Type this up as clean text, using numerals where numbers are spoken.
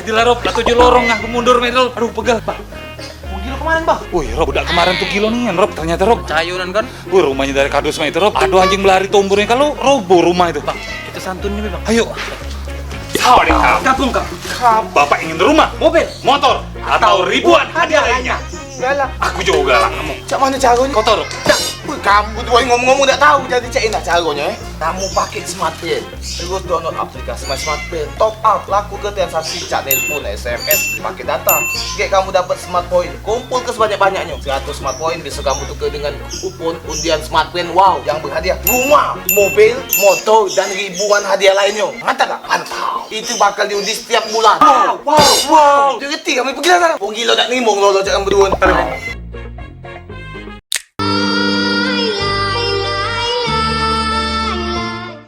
gila Rob, lah 7 lorong ngah mundur medal. Aduh pegal, Bang. Gilo kemarin, Bang. Wih, Rob, udah kemarin tuh kilo nih, Rob. Ternyata Rob. Cayunan kan? Wih, rumahnya dari kardus mah itu Rob. Aduh anjing melari tomburnya kalau roboh rumah itu. Bang, kita santun nih, Bang. Ayo. Howdy, Kampung. Bapak ingin rumah, Mobil. motor, atau ribuan hadiah lainnya? Yalah. Aku juga lah kamu. Cak mana caranya? Kau tahu, Rob? Wih, kamu tuh ngomong-ngomong tak tahu jadi cak enak caranya. Kamu pakai Smartpay, terus download aplikasi My Smartpay, top up, laku ke transaksi cak telepon, SMS, pakai data. Kayak kamu dapat Smart Point, kumpul ke sebanyak-banyaknya. 100 Smart Point bisa kamu tukar dengan kupon undian Smartpay wow yang berhadiah rumah, mobil, motor, dan ribuan hadiah lainnya. Mantap gak? Mantap. Itu bakal diundi setiap bulan. Wow. Dia ngerti kami pergi sana. Gila tak nimong lo cak kamu berdua.